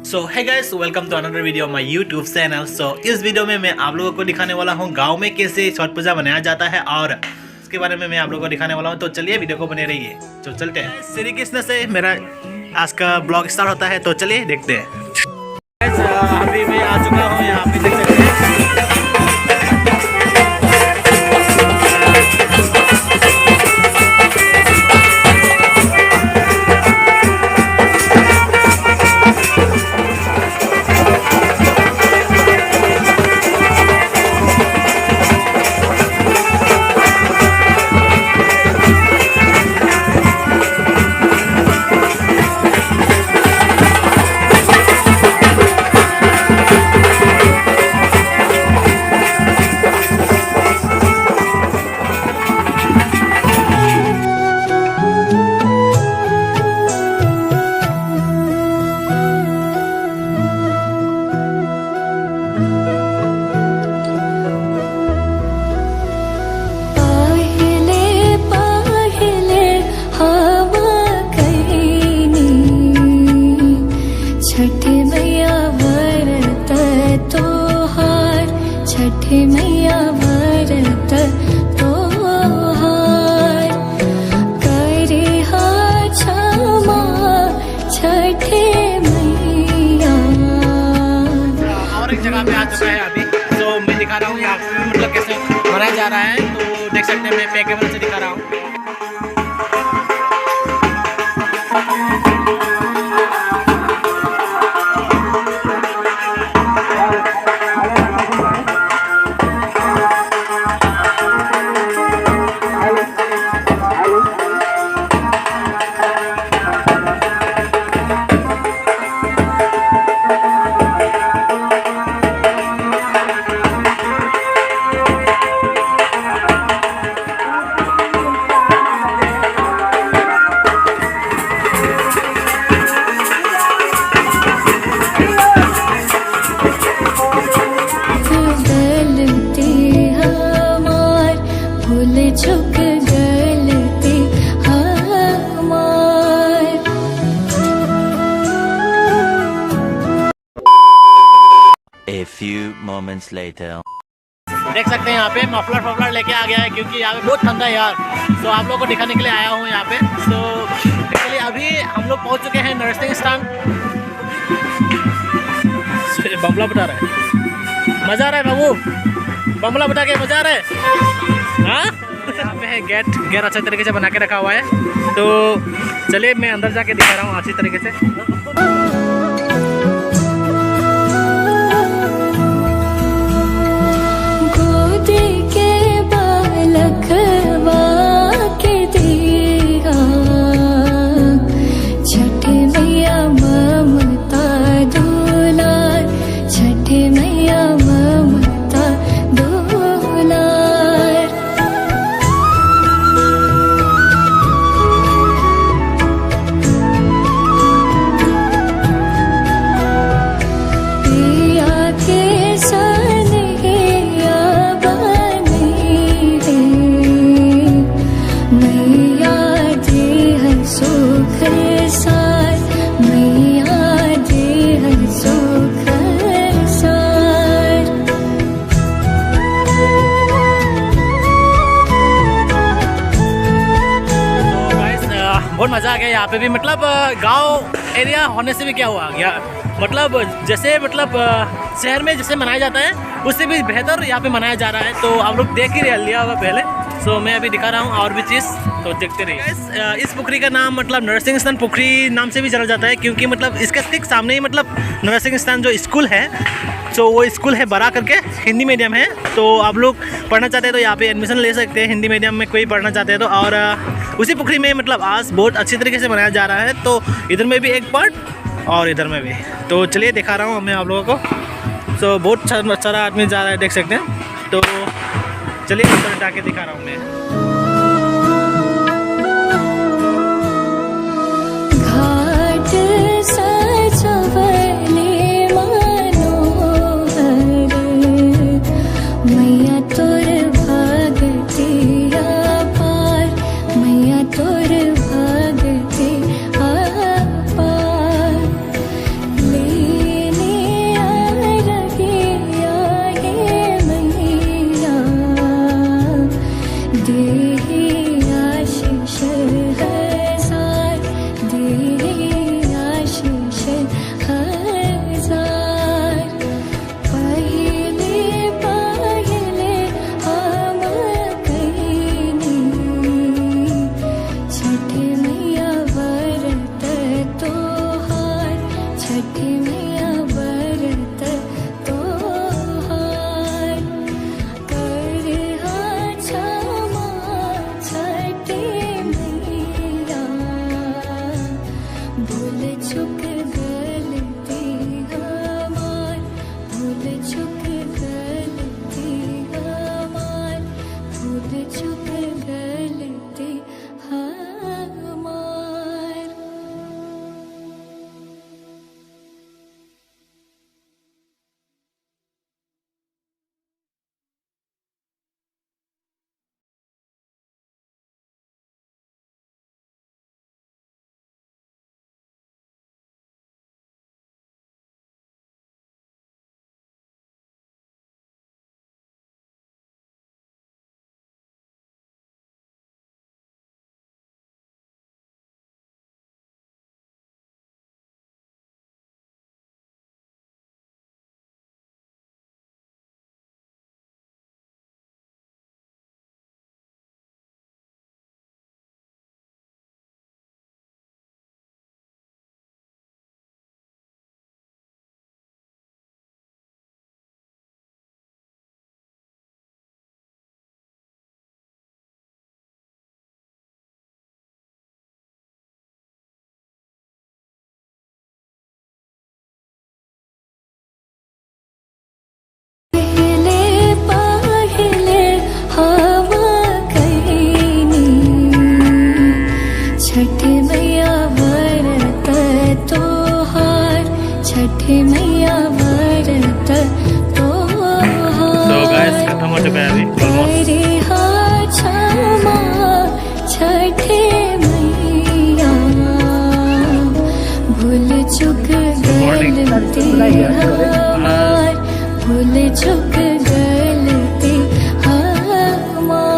सो है guys, welcome to another video of my YouTube channel. So इस video में मैं आप लोगों को दिखाने वाला हूँ गांव में कैसे छठ पूजा मनाया जाता है और इसके बारे में मैं आप लोगों को दिखाने वाला हूँ। तो चलिए वीडियो को बने रहिए। तो चलते हैं। श्री कृष्ण से मेरा आज का ब्लॉग स्टार्ट होता है, तो चलिए देखते हैं। अभी मैं आ चुका हूँ, यहाँ पे देख सकते हैं। छठे मैया व्रत तोहार करे हा क्षमा छठे मैया। और एक जगह पे आ चुका है अभी, तो मैं दिखा रहा हूँ यहाँ पे मतलब कैसे मनाया जा रहा है। तो देख सकते हैं, मैं पैकेबल से दिखा रहा हूँ। झुक गलती हमार। A few moments later. देख सकते हैं यहाँ पे मफलर लेके आ गया है, क्योंकि यहाँ पे बहुत ठंडा है यार। तो आप लोगों को दिखाने के लिए आया हूँ यहाँ पे। तो एक्चुअली अभी हम लोग पहुँच चुके हैं नर्सिंग स्थान। बमला बता रहा है, मजा आ रहा है बाबू, बमला बता के मजा आ रहा है। हाँ, यहाँ पे है गेट अच्छे तरीके से बना के रखा हुआ है। तो चलिए मैं अंदर जाके दिखा रहा हूँ अच्छी तरीके से। गोदी के बालक के दिया छठे मैया ममता दुलार, छठे मैया ममता दुलार। बहुत मज़ा आ गया यहाँ पे भी। मतलब गांव एरिया होने से भी क्या हुआ गया, मतलब जैसे मतलब शहर में जैसे मनाया जाता है उससे भी बेहतर यहाँ पे मनाया जा रहा है। तो आप लोग देख ही लिया होगा पहले। सो मैं अभी दिखा रहा हूँ और भी चीज़, तो देखते रहिए। इस पुखरी का नाम मतलब नरसिंह स्थान पुखरी नाम से भी जाना जाता है, क्योंकि मतलब इसके ठीक सामने ही मतलब नरसिंह स्थान जो स्कूल है, तो वो स्कूल है बड़ा करके, हिंदी मीडियम है। तो आप लोग पढ़ना चाहते हैं तो यहाँ पे एडमिशन ले सकते हैं, हिंदी मीडियम में कोई पढ़ना चाहते हैं तो। और उसी पुखरी में मतलब आज बहुत अच्छी तरीके से मनाया जा रहा है। तो इधर में भी एक पार्ट और इधर में भी। तो चलिए दिखा रहा हूँ मैं आप लोगों को। तो बहुत सारा आदमी जा रहा है, देख सकते हैं। तो चलिए अंदर जाके दिखा रहा हूँ मैं। घाट सजवले मनोहर मैया तोर भगतिया पार, मैया तोर भगति अपार। ले छठ मैया व्रत तोहार कर क्षमा छठ मैया भूल चुक गलती हमार भूल चुक गलती हमार भूल चुक गलती हमार। छठ मैया व्रत तोहार छठ मैया व्रत तोहार तो गाइस खत्म हो चुका है अभी ऑलमोस्ट। क्षमा छठ मैया भूल चुक गलती हमार भूल चुक गलती हमार।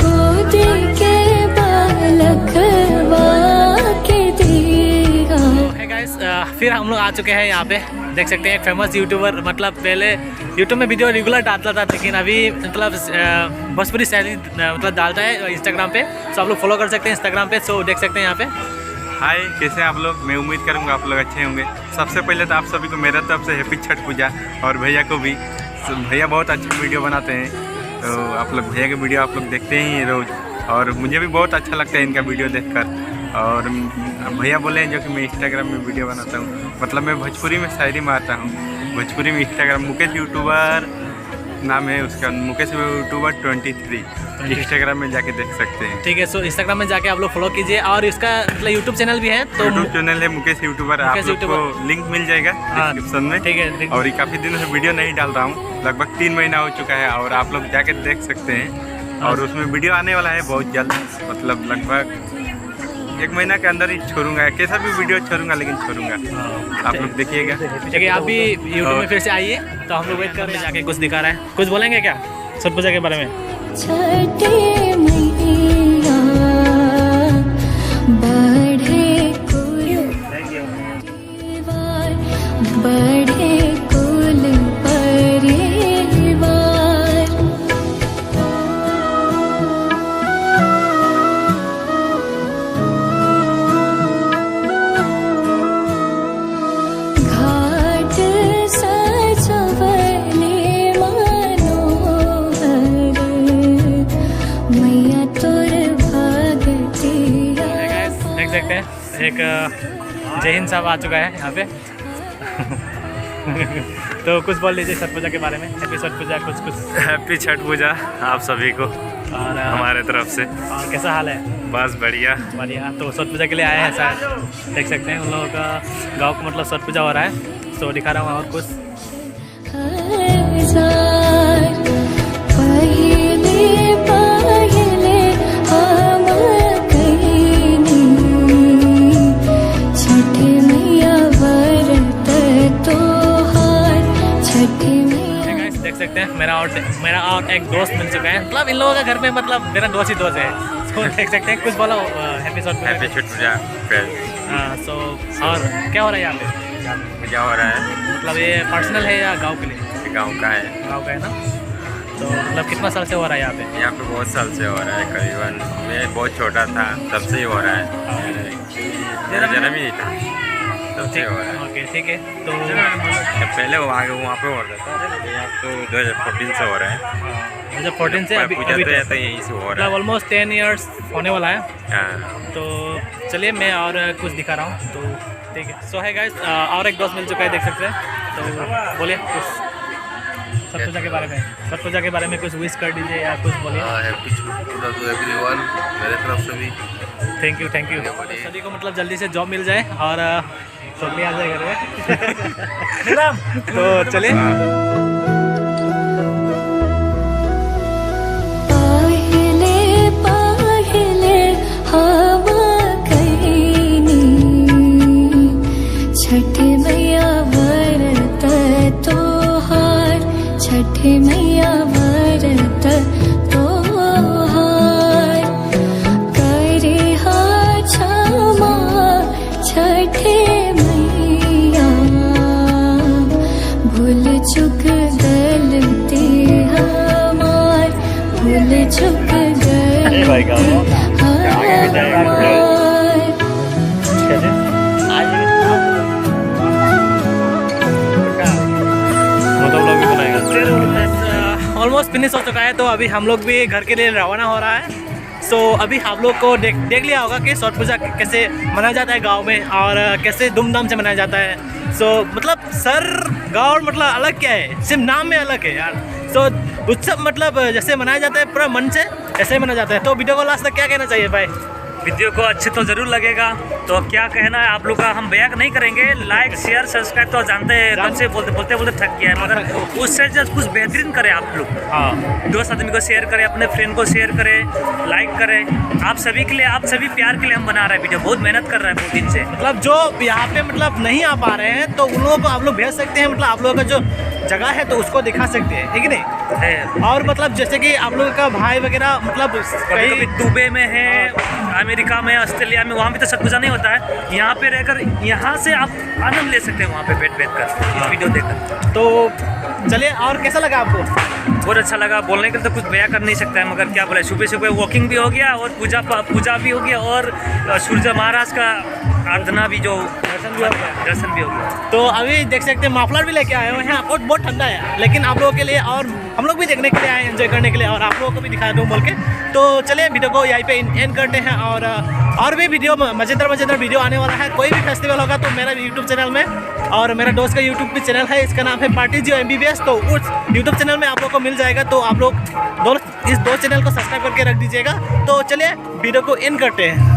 गोदी के बालकवा के दिया। है गाइस फिर हम लोग आ चुके हैं यहाँ पे, देख सकते हैं एक फेमस यूट्यूबर, मतलब पहले यूट्यूब में वीडियो रेगुलर डालता था लेकिन अभी मतलब भोजपुरी शैली मतलब डालता है इंस्टाग्राम पे, सो आप लोग फॉलो कर सकते हैं इंस्टाग्राम पे। सो देख सकते हैं यहाँ पे। हाय, कैसे हैं आप लोग? मैं उम्मीद करूँगा आप लोग अच्छे होंगे। सबसे पहले तो आप सभी को मेरा तरफ से हैप्पी छठ पूजा, और भैया को भी। भैया बहुत अच्छी वीडियो बनाते हैं, तो आप लोग भैया की वीडियो आप लोग देखते ही हैं रोज़, और मुझे भी बहुत अच्छा लगता है इनका वीडियो देखकर। और भैया बोले हैं जो कि मैं इंस्टाग्राम में वीडियो बनाता हूँ, मतलब मैं भोजपुरी में शायरी मारता हूँ। भोजपुरी में इंस्टाग्राम मुकेश यूट्यूबर नाम है उसका, मुकेश यूट्यूबर 23 इंस्टाग्राम में जाके देख सकते हैं। ठीक है, सो इंस्टाग्राम में जाके आप लोग फॉलो कीजिए, और इसका मतलब यूट्यूब चैनल भी है, तो यूट्यूब चैनल है मुकेश यूट्यूबर, आप लोग को लिंक मिल जाएगा डिस्क्रिप्शन में। ठीक है। और ये काफ़ी दिनों से वीडियो नहीं डाल रहा हूँ, लगभग 3 महीना हो चुका है, और आप लोग जाके देख सकते हैं। और उसमें वीडियो आने वाला है बहुत जल्द, मतलब लगभग 1 महीना के अंदर ही छोड़ूंगा, कैसा भी वीडियो छोड़ूंगा, लेकिन छोड़ूंगा, आप लोग देखिएगा। ठीक है, आप भी यूट्यूब में फिर से आइए, तो हम लोग वेट कर रहे हैं। जाके कुछ दिखा रहा है, कुछ बोलेंगे क्या छठ पूजा के बारे में? छठ मैया बढ़े कुल परिवार बढ़े कुल परिवार। घाट सजवले मनोहर मैया तोर भगतिया। देख सकते हैं एक जय हिंद साहब आ चुका है यहाँ पे। तो कुछ बोल लीजिए छठ पूजा के बारे में। हैप्पी छठ पूजा, कुछ हैप्पी छठ पूजा आप सभी को और हमारे तरफ से। और कैसा हाल है? बस बढ़िया। तो छठ पूजा के लिए आए हैं शायद, देख सकते हैं उन लोगों का गांव को मतलब छठ पूजा हो रहा है, तो दिखा रहा हूँ और कुछ। देख सकते हैं मेरा और एक दोस्त मिल चुका है, मतलब इन लोगों का घर में मतलब मेरा दोस्त ही दोस्त है। तो देख सकते हैं, कुछ बोलो हैप्पी छठ पूजा। हाँ, सो और क्या हो रहा है यहाँ पे? पूजा हो रहा है, मतलब ये पर्सनल है या गांव के लिए? गाँव का है। गांव का है ना। तो मतलब कितना साल से हो रहा है यहाँ पे? यहाँ पे बहुत साल से हो रहा है, करीबन मैं बहुत छोटा था तब से ही हो रहा है, मेरा जन्म ही नहीं था तब से हो रहा है। ओके ठीक है। तो पहले वहाँ पे हो रहा था, यहाँ तो 2014 से हो रहा है। 2014 से अभी पूजा अभी तो यहाँ तो यहीं से हो रहा मतलब है। ऑलमोस्ट 10 ईयर्स होने वाला है। हाँ। तो चलिए मैं और कुछ दिखा रहा हूँ, तो ठीक है। सो है गाइस, और एक दोस्त मिल चुका है, देख सकते हैं। तो बोलिए कुछ छठ पूजा के बारे में, छठ पूजा के बारे में कुछ विश कर दीजिए या कुछ बोलिए। Happy Chhath Puja to everyone मेरे तरफ से भी। Thank you thank you. सभी को मतलब जल्दी से जॉब मिल जाए और छोकरी आ जाए घर में। तो चलिए। पाहिले पाहिले हवा कहीनी छठ मैया व्रत तोहार, छठ मैया व्रत तोहार करे हा क्षमा छठ मैया, भूल चुक गलती हमार, भूल चुक गलती हमार। ऑलमोस्ट फिनिश हो चुका है, तो अभी हम लोग भी घर के लिए रवाना हो रहा है। सो अभी आप लोग को देख लिया होगा कि छठ पूजा कैसे मनाया जाता है गांव में और कैसे धूमधाम से मनाया जाता है। सो मतलब सर गांव मतलब अलग क्या है, सिर्फ नाम में अलग है यार। सो उत्सव मतलब जैसे मनाया जाता है पूरा मन से, ऐसे ही मनाया जाता है। तो वीडियो को लास्ट तक क्या कहना चाहिए भाई? वीडियो को अच्छे तो ज़रूर लगेगा, तो क्या कहना है आप लोग का, हम बयान नहीं करेंगे। लाइक शेयर सब्सक्राइब तो जानते हैं, कब से बोलते थक गया है, मगर उससे जस्ट कुछ बेहतरीन करें आप लोग। हाँ, दोस्त आदमी को शेयर करें, अपने फ्रेंड को शेयर करें, लाइक करें। आप सभी के लिए, आप सभी प्यार के लिए हम बना रहे हैं वीडियो, बहुत मेहनत कर रहे हैं बहुत दिन से। मतलब जो यहाँ पे मतलब नहीं आ पा रहे हैं तो उन लोगों को आप लोग भेज सकते हैं, मतलब आप लोगों का जो जगह है तो उसको दिखा सकते हैं, है कि नहीं? और मतलब जैसे कि आप लोगों का भाई वगैरह मतलब कभी कभी दुबई में है, अमेरिका में, ऑस्ट्रेलिया में, वहाँ भी तो छठ पूजा नहीं होता है। यहाँ पे रहकर यहाँ से आप आनंद ले सकते हैं, वहाँ पे बैठ कर इस वीडियो देखकर। तो चलिए, और कैसा लगा आपको? बहुत अच्छा लगा। बोलने के लिए तो कुछ बयां कर नहीं सकता है, मगर क्या बोले, सुबह सुबह वॉकिंग भी हो गया और पूजा भी हो गया और सूर्य महाराज का आराधना भी, जो दर्शन भी हो गया। तो अभी देख सकते हैं माफलर भी लेके आए हुए हैं, और बहुत ठंडा है, लेकिन आप लोगों के लिए और हम लोग भी देखने के लिए आए, एंजॉय करने के लिए, और आप लोगों को भी दिखा दूँ बोल के। तो चलिए वीडियो को यहीं पे एंड करते हैं, और भी वीडियो मज़ेदार वीडियो आने वाला है। कोई भी फेस्टिवल होगा तो मेरा यूट्यूब चैनल में, और मेरा दोस्त का यूट्यूब भी चैनल है, इसका नाम है पार्टी जियो MBBS। तो उस यूट्यूब चैनल में आप लोग को मिल जाएगा, तो आप लोग इस दो चैनल को सब्सक्राइब करके रख दीजिएगा। तो चलिए वीडियो को एंड करते हैं।